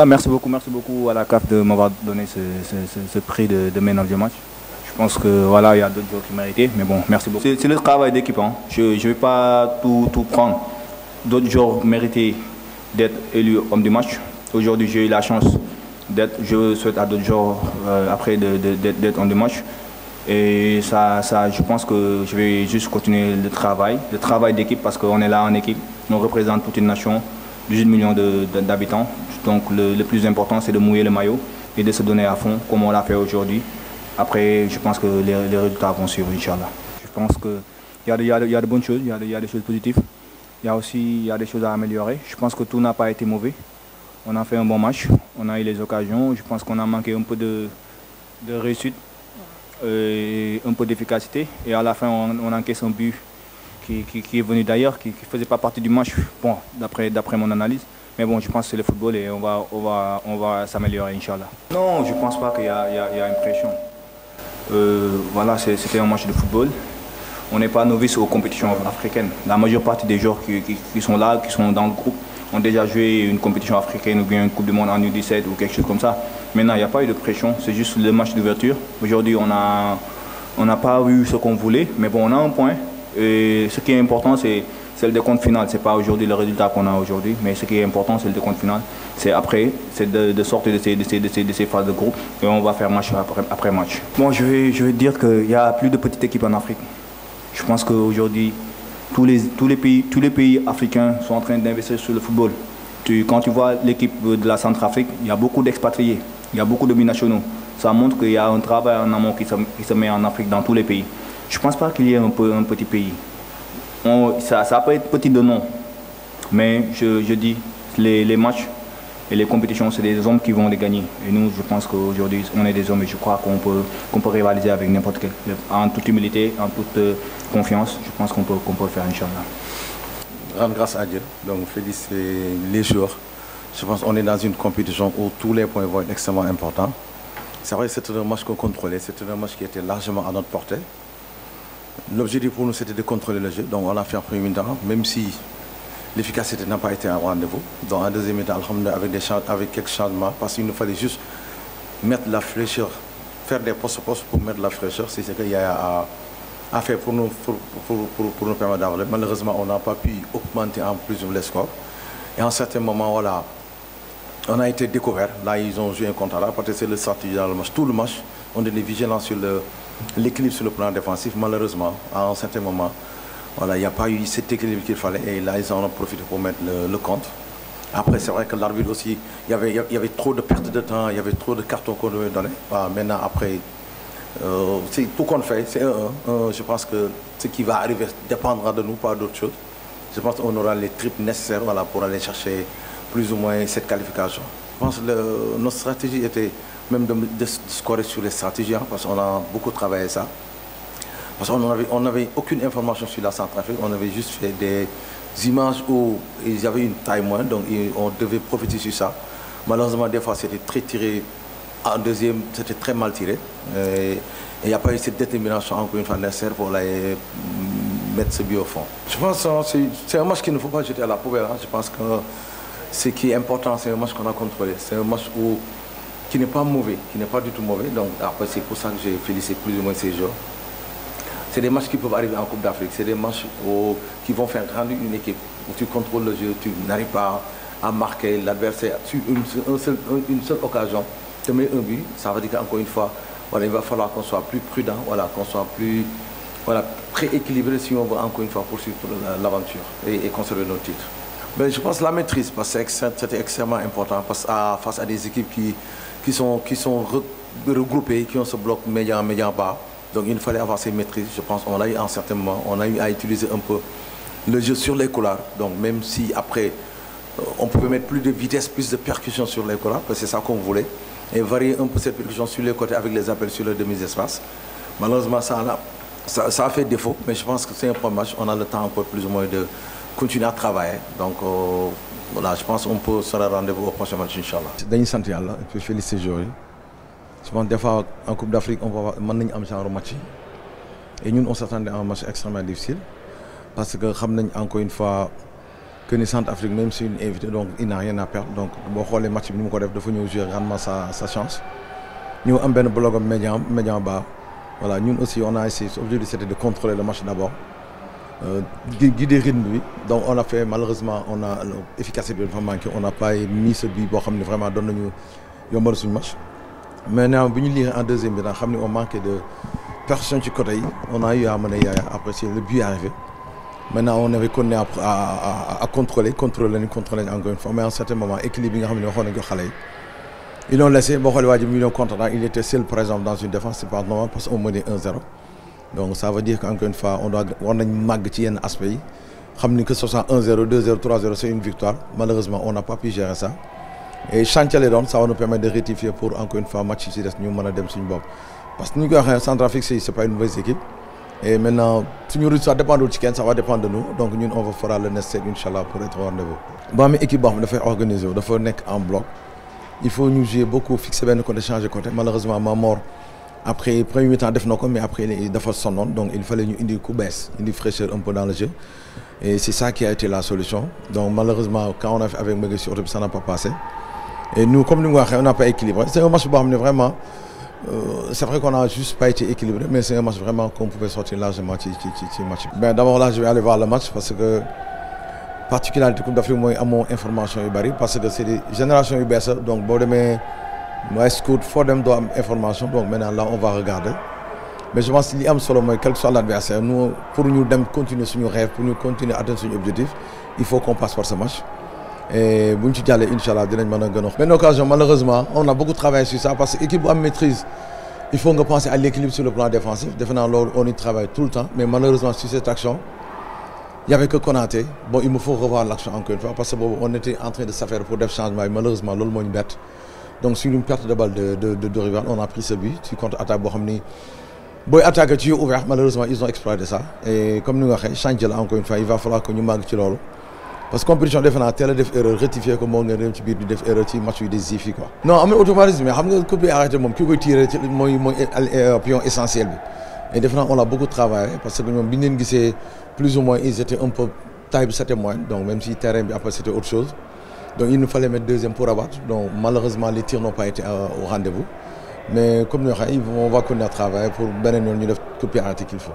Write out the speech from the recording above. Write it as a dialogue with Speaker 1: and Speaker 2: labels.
Speaker 1: Merci beaucoup à la CAF de m'avoir donné ce prix de man of the match. Je pense que voilà, il y a d'autres joueurs qui méritaient, mais bon, merci beaucoup. C'est le travail d'équipe, hein. Je ne vais pas tout prendre. D'autres joueurs méritaient d'être élus homme du match. Aujourd'hui, j'ai eu la chance d'être, je souhaite à d'autres joueurs après d'être homme du match. Et ça, je pense que je vais juste continuer le travail d'équipe parce qu'on est là en équipe. On représente toute une nation, 18 millions d'habitants. Donc le plus important, c'est de mouiller le maillot et de se donner à fond, comme on l'a fait aujourd'hui. Après, je pense que les résultats vont suivre, Inch'Allah. Je pense qu'il y a de bonnes choses, il y a des choses positives. Il y a des choses à améliorer. Je pense que tout n'a pas été mauvais. On a fait un bon match, on a eu les occasions. Je pense qu'on a manqué un peu de réussite et un peu d'efficacité. Et à la fin, on encaisse un but qui est venu d'ailleurs, qui ne faisait pas partie du match, bon, d'après mon analyse. Mais bon, je pense que c'est le football et on va s'améliorer, Inch'Allah. Non, je ne pense pas qu'il y a une pression. Voilà, c'était un match de football. On n'est pas novice aux compétitions africaines. La majeure partie des joueurs qui sont là, qui sont dans le groupe, ont déjà joué une compétition africaine ou bien une Coupe du Monde en U17 ou quelque chose comme ça. Maintenant, il n'y a pas eu de pression, c'est juste le match d'ouverture. Aujourd'hui, on n'a pas eu ce qu'on voulait, mais bon, on a un point. Et ce qui est important, c'est le décompte final. Ce n'est pas aujourd'hui le résultat qu'on a aujourd'hui, mais ce qui est important, c'est le décompte final. C'est après, c'est de sortir de ces phases de groupe et on va faire match après match. Bon, je vais dire qu'il n'y a plus de petites équipes en Afrique. Je pense qu'aujourd'hui, tous les pays africains sont en train d'investir sur le football. Quand tu vois l'équipe de la Centrafrique, il y a beaucoup d'expatriés, il y a beaucoup de binationaux. Ça montre qu'il y a un travail en amont qui se met en Afrique dans tous les pays. Je ne pense pas qu'il y ait un petit pays. Ça peut être petit de nom, mais je dis les matchs et les compétitions, c'est des hommes qui vont les gagner. Et nous, je pense qu'aujourd'hui, on est des hommes et je crois qu'on peut rivaliser avec n'importe quel. En toute humilité, en toute confiance, je pense qu'on peut le faire, Inch'Allah.
Speaker 2: Rendre grâce à Dieu, donc féliciter les joueurs. Je pense qu'on est dans une compétition où tous les points vont être extrêmement importants. C'est vrai que c'était un match qu'on contrôlait, c'était un match qui était largement à notre portée. L'objectif pour nous, c'était de contrôler le jeu, donc on a fait un premier mi-temps, même si l'efficacité n'a pas été un rendez-vous. Donc en deuxième mi-temps, avec quelques changements, parce qu'il nous fallait juste mettre la fraîcheur, faire des postes pour mettre la fraîcheur, c'est ce qu'il y a à faire pour nous permettre d'avoir. Malheureusement, on n'a pas pu augmenter en plus les scores. Et à un certain moment, voilà, on a été découvert. Là, ils ont joué un contre là, parce que c'est le sorti dans le match. Tout le match, on était vigilant sur l'équilibre sur le plan défensif. Malheureusement, à un certain moment, voilà, il n'y a pas eu cet équilibre qu'il fallait. Et là, ils en ont profité pour mettre le compte. Après, c'est vrai que l'arbitre aussi, il y avait trop de pertes de temps, il y avait trop de cartons qu'on devait donner. Voilà, maintenant, après, c'est tout qu'on fait, c'est je pense que ce qui va arriver dépendra de nous, pas d'autre chose. Je pense qu'on aura les tripes nécessaires, voilà, pour aller chercher plus ou moins cette qualification. Je pense que notre stratégie était même de scorer sur les stratégies, hein, parce qu'on a beaucoup travaillé ça. Parce qu'on n'avait aucune information sur la Centrafrique, on avait juste fait des images où ils avaient une taille moindre, donc on devait profiter sur ça. Malheureusement, des fois, c'était très tiré. En deuxième, c'était très mal tiré. Et il n'y a pas eu cette détermination, encore une fois, nécessaire pour aller mettre ce but au fond. Je pense que c'est un match qu'il ne faut pas jeter à la poubelle. Hein. Je pense que ce qui est important, c'est un match qu'on a contrôlé. C'est un match qui n'est pas mauvais, qui n'est pas du tout mauvais. Donc après, c'est pour ça que j'ai félicité plus ou moins ces joueurs. C'est des matchs qui peuvent arriver en Coupe d'Afrique. C'est des matchs qui vont faire grandir une équipe. Où tu contrôles le jeu, tu n'arrives pas à marquer l'adversaire sur une seule occasion. Tu mets un but, ça veut dire qu'encore une fois, voilà, il va falloir qu'on soit plus prudent, voilà, qu'on soit plus très équilibré si on veut encore une fois poursuivre l'aventure et conserver nos titres. Mais je pense la maîtrise, parce que c'était extrêmement important face à des équipes qui sont regroupées, qui ont ce bloc médian bas. Donc il fallait avoir ces maîtrises. Je pense qu'on a eu en certains moments, on a eu à utiliser un peu le jeu sur les couloirs. Donc même si après, on pouvait mettre plus de vitesse, plus de percussion sur les couloirs, parce que c'est ça qu'on voulait. Et varier un peu cette percussion sur les côtés avec les appels sur le demi-espace. Malheureusement, ça a fait défaut, mais je pense que c'est un premier match. On a le temps encore plus ou moins de continuer à travailler. Donc voilà, je pense qu'on peut se rendre rendez-vous au prochain match, Inch'Allah. Dañuy sant Yàlla et puis féliciter les joueurs. Je pense des fois en Coupe d'Afrique, on va mener un genre de match. Et nous, on s'attendait à un match extrêmement difficile. Parce que, encore une fois, que ni Centrafrique même si une invité donc il n'a rien à perdre donc boo xoolee match bi ni mu ko def dafa ñëw jouer grandement sa chance ñu am benn bloc médian bas voilà ñun aussi on a essayé l'objectif c'était de contrôler le match d'abord guider rythme bi donc on a fait malheureusement on a efficacité bi dafa manqué on n'a pas mis ce but boo xam ne vraiment doon nañu yombal suñu match maintenant bi ñu lire en deuxième mi-temps xam ne on manquait de personne ci côté yi on a eu à mener Yaya après c'est le but arrivé maintenant on avait continué à contrôler encore une fois mais à un certain moment équilibre bi nga xam ne waxoon nañu ko xale yi ils l'ont laissé boo xoolee waa ji mu ñëw contre-attaque il était seul par exemple dans une défense c'est pas normal parce qu'on menait 1-0 donc ça veut dire qu'encore une fois war nañ màgg ci yenn aspects yi xam ni que ce soit 1-0 2-0 3-0 c'est une victoire malheureusement on n'a pas pu gérer ça et chantier lay doon ça va nous permettre de rectifier pour encore une fois match yi ci des ñu mën a dem suñu bopp parce que ni ñu koy waxee Centrafrique c'est pas une mauvaise équipe et maintenant suñu résultat dépendul ci kenn ça va dépendre de nous donc ñun on va fera le nécessaire inchallah pour être au rendez-vous boo amee équipe boo xam ne dafay organiser wu dafa nekk en bloc il faut ñu jouer beaucoup fixer benn côté changer côté malheureusement Mamor après premier mi-temps def na ko mais après dafa sonnoon donc il fallait ñu indi ku bees indi fraîcheur un peu dans le jeu et c'est ça qui a été la solution donc malheureusement quand on a fait avec Maguette oto bi ça n'a pas passé et nous comme ni nga waxee on n'a pas équilibré c'est un match boo xam ne vraiment c'est vrai qu'on a juste pas été équilibré mais c'est un match vraiment qu'on pouvait sortir largement ci match bi. Ben d'abord là je vais aller voir le match parce que particularité Coupe d'Afrique mooy amoo information yu bari parce que c'est des générations yu bees donc boo demee mooy scout foo dem doo am information donc maintenant là on va regarder mais je pense que li am solo mooy quel que soit l'adversaire nous pour ñu dem continuer suñu rêve pour ñu continuer atteindre suñu objectif il faut qu'on passe par ce match et bu ñu ci jàllee inchallah dinañ mën a gën a. benn occasion malheureusement on a beaucoup travaillé sur ça parce que équipe bu am maîtrise il faut nga penser à l'équilibre sur le plan défensif defe naa loolu on y travaille tout le temps mais malheureusement sur cette action il y avait que Konaté bon il me faut revoir l'action encore une fois parce que boobu on était en train de s'affaire pour def changement yi malheureusement loolu moo ñu bett donc sur une perte de balle de rival on a pris ce but ci contre-attaque boo xam ni booy attaquer ci yeux ouverts malheureusement ils ont exploité ça et comme ni nga waxee change la encore une fois il va falloir que ñu màgg ci loolu parce que compétition defe naa teel a def erreur rectifier ko moo ngeen dem ci biir di def erreur ci match yu décisif yi quoi. non am na automatisme mais xam nga coupe bi arrêté moom ki koy tiré ci mooy pion essentiel bi et defe naa on a beaucoup travaillé parce que ñoom bi ñu leen gisee plus ou moins ils étaient un peu taille bi c'était moyen donc même si terrain bi après c'était autre chose donc il nous fallait mettre deuxième pour abattre donc malheureusement les tirs n'ont pas été au rendez-vous mais comme ni waxee on va continuer à travailler pour beneen yoon ñu def coupe bi arrêté qu'il faut.